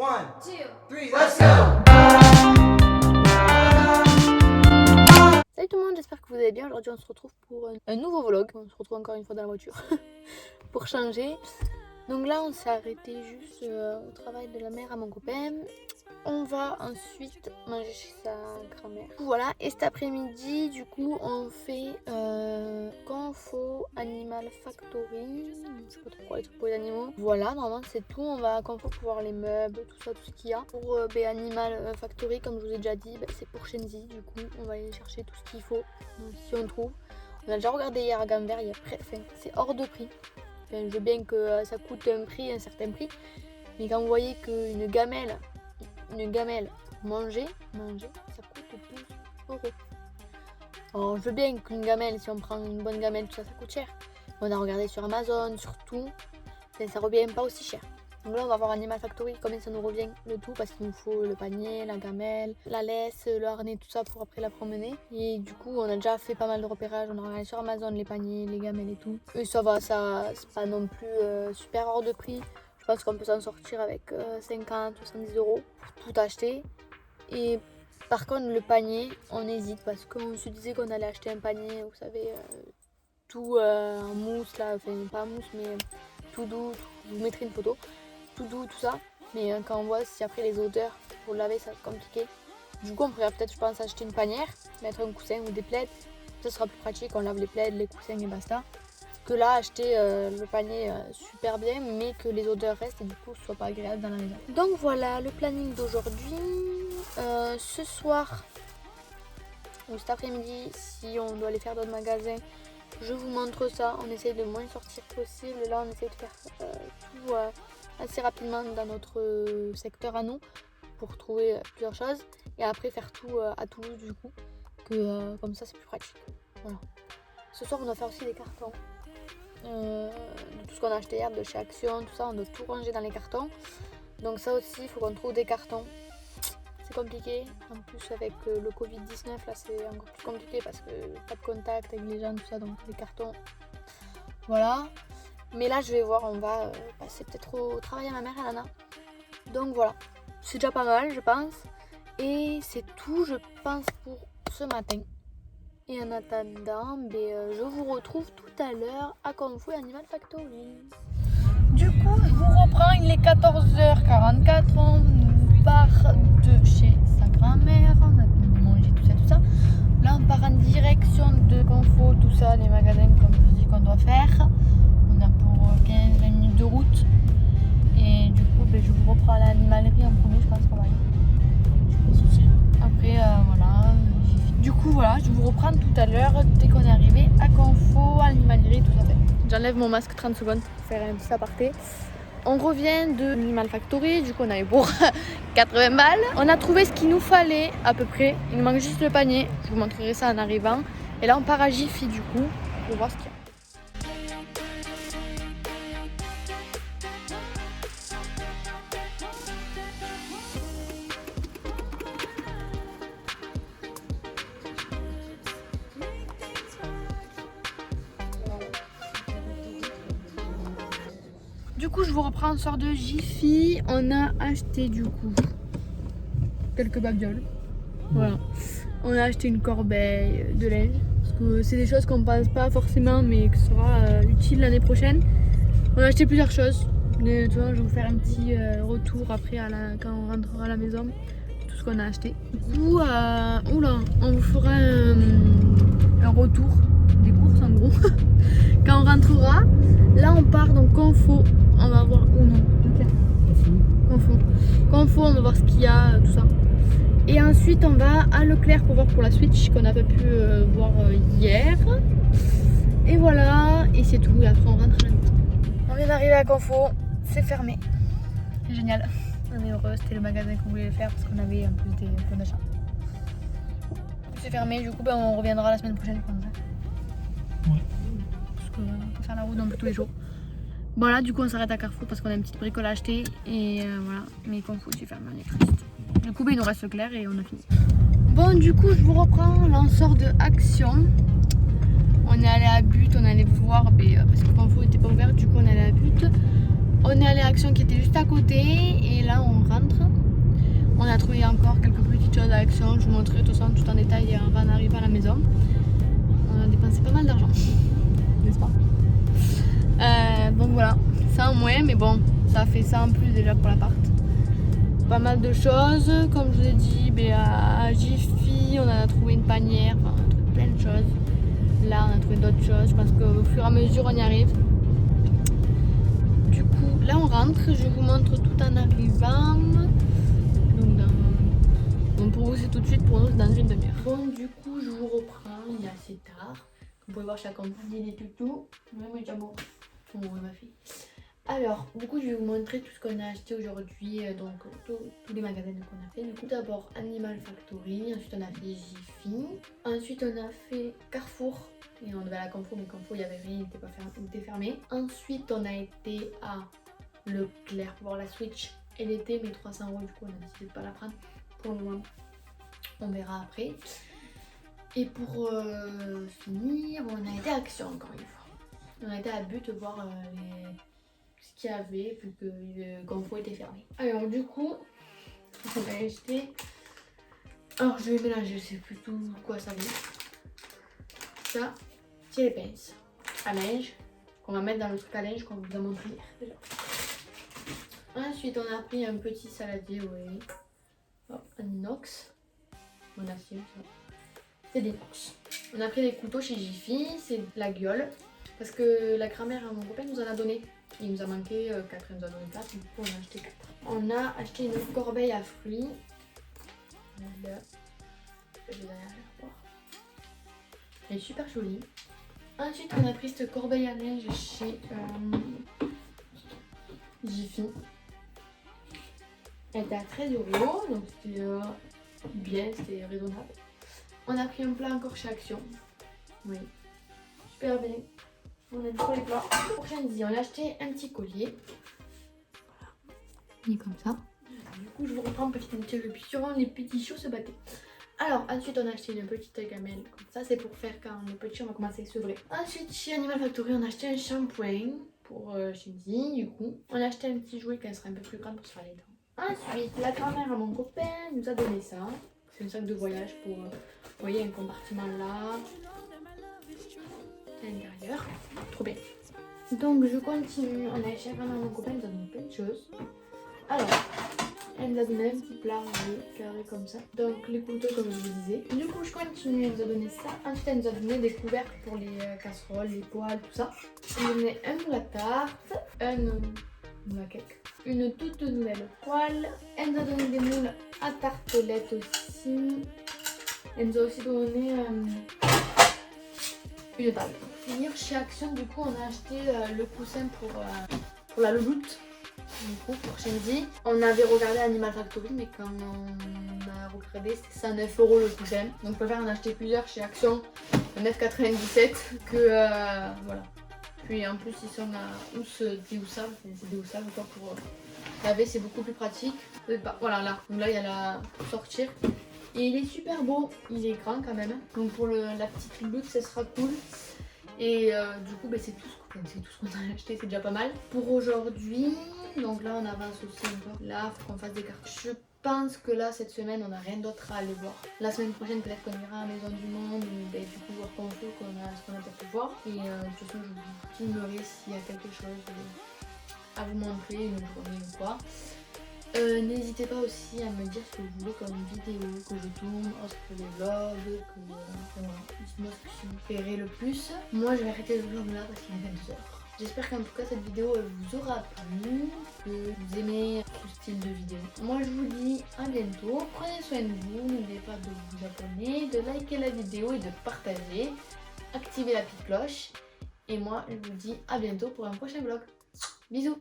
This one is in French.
One, two, three, let's go! Salut tout le monde, j'espère que vous allez bien. Aujourd'hui on se retrouve pour un nouveau vlog. On se retrouve encore une fois dans la voiture pour changer. Donc là on s'est arrêté juste au travail de la mère à mon copain. On va ensuite manger chez sa grand-mère. Voilà, et cet après-midi du coup on fait Confo Animal Factory. Je sais pas trop quoi, les trucs pour les animaux. Voilà, normalement c'est tout. On va à Confo pour voir les meubles, tout ça, tout ce qu'il y a. Pour Animal Factory, comme je vous ai déjà dit, c'est pour Shenzi. Du coup on va aller chercher tout ce qu'il faut, si on trouve. On a déjà regardé hier à Gamver, c'est hors de prix. Enfin, je veux bien que ça coûte un certain prix. Mais quand vous voyez qu'une gamelle manger, ça coûte 12 €. Alors je veux bien qu'une gamelle, si on prend une bonne gamelle, tout ça, ça coûte cher. On a regardé sur Amazon, sur tout, ça revient pas aussi cher. Donc là on va voir Animal Factory, combien ça nous revient le tout, parce qu'il nous faut le panier, la gamelle, la laisse, le harnais, tout ça pour après la promener. Et du coup on a déjà fait pas mal de repérages, on a regardé sur Amazon les paniers, les gamelles et tout. Et ça va, ça c'est pas non plus super hors de prix. Je pense qu'on peut s'en sortir avec 50 ou 70 € pour tout acheter. Et par contre le panier, on hésite parce qu'on se disait qu'on allait acheter un panier, vous savez, tout en mousse là, enfin pas en mousse mais tout doux, je vous mettrai une photo, tout doux, tout ça. Mais quand on voit si après les odeurs pour laver ça va être compliqué. Du coup on pourrait peut-être, je pense, acheter une panière, mettre un coussin ou des plaids. Ça sera plus pratique, on lave les plaids, les coussins et basta. Que là acheter le panier super bien mais que les odeurs restent et du coup ce soit pas agréable dans la maison. Donc voilà le planning d'aujourd'hui. Ce soir ou cet après-midi, si on doit aller faire d'autres magasins, je vous montre ça. On essaye de moins sortir possible. Là on essaye de faire tout assez rapidement dans notre secteur à nous pour trouver plusieurs choses et après faire tout à Toulouse du coup, que comme ça c'est plus pratique. Voilà. Ce soir on va faire aussi des cartons. De tout ce qu'on a acheté hier de chez Action, tout ça, on doit tout ranger dans les cartons. Donc ça aussi, il faut qu'on trouve des cartons. C'est compliqué. En plus avec le Covid-19, là c'est encore plus compliqué parce que pas de contact avec les gens, tout ça, donc les cartons. Voilà. Mais là je vais voir, on va passer peut-être au travail à ma mère, Alana. Donc voilà. C'est déjà pas mal, je pense. Et c'est tout, je pense, pour ce matin. Et en attendant, je vous retrouve tout à l'heure à Confo Animal Factory. Du coup, je vous reprends, il est 14h44, on part de chez sa grand-mère, on a mangé tout ça. Là, on part en direction de Confo, tout ça, les magasins comme je dis qu'on doit faire. On a pour 15-20 minutes de route. Et du coup, je vous reprends à l'animalerie en premier, je pense qu'on va aller. Après, voilà. Du coup voilà, je vous reprends tout à l'heure dès qu'on est arrivé à Confo, à l'animalerie, tout ça fait. J'enlève mon masque 30 secondes pour faire un petit aparté. On revient de l'Animal Factory, du coup on avait pour 80 balles. On a trouvé ce qu'il nous fallait à peu près, il nous manque juste le panier, je vous montrerai ça en arrivant. Et là on part à Jiffy du coup, pour voir ce qu'il y a. Du coup, je vous reprends, on sort de Jiffy. On a acheté du coup quelques babioles. Voilà. On a acheté une corbeille de linge. Parce que c'est des choses qu'on pense pas forcément, mais qui sera utile l'année prochaine. On a acheté plusieurs choses. Mais, tu vois, je vais vous faire un petit retour après quand on rentrera à la maison. Tout ce qu'on a acheté. Du coup, on vous fera un retour des courses en gros. Quand on rentrera, là on part donc Confo. On va voir où non. Confo, on va voir ce qu'il y a, tout ça. Et ensuite on va à Leclerc pour voir pour la Switch qu'on n'a pas pu voir hier. Et voilà, et c'est tout. Et après on rentre à la maison. On vient d'arriver à Confo, c'est fermé. C'est génial. On est heureux, c'était le magasin qu'on voulait faire parce qu'on avait en plus des points d'achat. C'est fermé, du coup on reviendra la semaine prochaine, je pense. Ouais. Parce qu'on peut faire la route un peu tous les jours. Bon là du coup on s'arrête à Carrefour parce qu'on a une petite bricole à acheter et voilà, mais Confo c'est fermé, on est triste. Du coup il nous reste Leclerc et on a fini. Bon du coup je vous reprends, là on sort de Action. On est allé à But, on allait voir parce que Confo n'était pas ouvert, du coup on est allé à But. On est allé à Action qui était juste à côté et là on rentre Action, je vous montrerai tout ça tout en détail en arrivant à la maison. On a dépensé pas mal d'argent, n'est-ce pas? Donc voilà, ça en moins, mais bon, ça fait ça en plus déjà pour l'appart. Pas mal de choses, comme je vous ai dit, à Jiffy, on a trouvé une panière, enfin, on a trouvé plein de choses. Là, on a trouvé d'autres choses, je pense qu'au fur et à mesure, on y arrive. Du coup, là, on rentre, je vous montre tout en arrivant. Donc pour vous, c'est tout de suite, pour nous, c'est dans une demi-heure. Bon, du coup, je vous reprends, il est assez tard. Vous pouvez voir chacun des toutous. Ouais, mon diamant. Oh, ma fille. Alors, du coup, je vais vous montrer tout ce qu'on a acheté aujourd'hui, donc tous les magasins qu'on a fait. Du coup, d'abord Animal Factory, ensuite on a fait Jiffy, ensuite on a fait Carrefour, et on devait aller à Carrefour, mais Carrefour il n'y avait rien, il était fermé. Ensuite, on a été à Leclerc pour voir la Switch, elle était mais 300 €, du coup, on a décidé de pas la prendre pour le moment. On verra après. Et pour finir, on a été à Action encore une fois. On a été à But voir ce qu'il y avait vu que le Carrefour était fermé. Alors du coup, on a acheté. Alors je vais mélanger, je sais plus tout quoi ça veut. Ça, c'est les pinces à linge qu'on va mettre dans le truc à linge qu'on vous a montré hier déjà. Ensuite, on a pris un petit saladier, oui. Hop, un inox. On a assiette, ça. C'est des inox. On a pris des couteaux chez Jiffy, c'est de la gueule. Parce que la grand-mère à mon copain nous en a donné. Il nous a manqué 4, il nous a donné 4, du coup on a acheté 4. On a acheté une corbeille à fruits. Là, je vais derrière la voir. Elle est super jolie. Ensuite on a pris cette corbeille à linge chez Jiffy. Elle était à 13 €, donc c'était bien, c'était raisonnable. On a pris un plat encore chez Action. Oui, super bien. On aime trop les plats. Pour Shenzi, on a acheté un petit collier. Voilà. Il est comme ça. Du coup, je vous reprends petit interruption. Les petits chiots se battaient. Alors, ensuite, on a acheté une petite gamelle comme ça. C'est pour faire quand les petits vont commencer à sevrer. Ensuite, chez Animal Factory, on a acheté un shampoing pour Shenzi. Du coup, on a acheté un petit jouet quand elle sera un peu plus grande pour se faire les dents. Ensuite, la grand-mère à mon copain nous a donné ça. C'est un sac de voyage pour, vous voyez, un compartiment là. À l'intérieur, trop bien. Donc je continue, on a chacun dans mon copain, nous a donné plein de choses. Alors, elle nous a donné un petit plat carré comme ça. Donc les couteaux comme je vous disais. Du coup je continue, elle nous a donné ça. Ensuite elle nous a donné des couvercles pour les casseroles, les poêles, tout ça. Elle nous a donné un moule à tarte, un moule à cake, une toute nouvelle poêle. Elle nous a donné des moules à tartelettes aussi. Elle nous a aussi donné une table. Pour finir chez Action, du coup on a acheté le coussin pour la louloute. Du coup pour Shenzi, on avait regardé Animal Factory, mais quand on a regardé c'était 109 € le coussin. Donc je préfère en acheter plusieurs chez Action à 9,97 que voilà. Puis en plus ils sont à déhoussables, c'est déhoussable quoi, pour laver, c'est beaucoup plus pratique. Voilà là, donc là il y a la sortir. Et il est super beau, il est grand quand même. Donc pour la petite louloute, ça sera cool. Et du coup, c'est tout ce qu'on a acheté, c'est déjà pas mal. Pour aujourd'hui, donc là on avance aussi encore. Là, il faut qu'on fasse des cartes. Je pense que là, cette semaine, on n'a rien d'autre à aller voir. La semaine prochaine, peut-être qu'on ira à la Maison du Monde. Ou du coup, voir qu'on fait, ce qu'on a pas pu voir. Et de toute façon, je vous filmerai s'il y a quelque chose à vous montrer, une journée ou quoi. N'hésitez pas aussi à me dire ce que vous voulez comme vidéo que je tourne, autre que les vlogs, voilà. Dites-moi ce qui vous plairait le plus. Moi je vais arrêter le vlog là parce qu'il est 22 h. J'espère qu'en tout cas cette vidéo elle vous aura plu, que vous aimez ce style de vidéo. Moi je vous dis à bientôt, prenez soin de vous, n'oubliez pas de vous abonner, de liker la vidéo et de partager, activez la petite cloche. Et moi je vous dis à bientôt pour un prochain vlog. Bisous.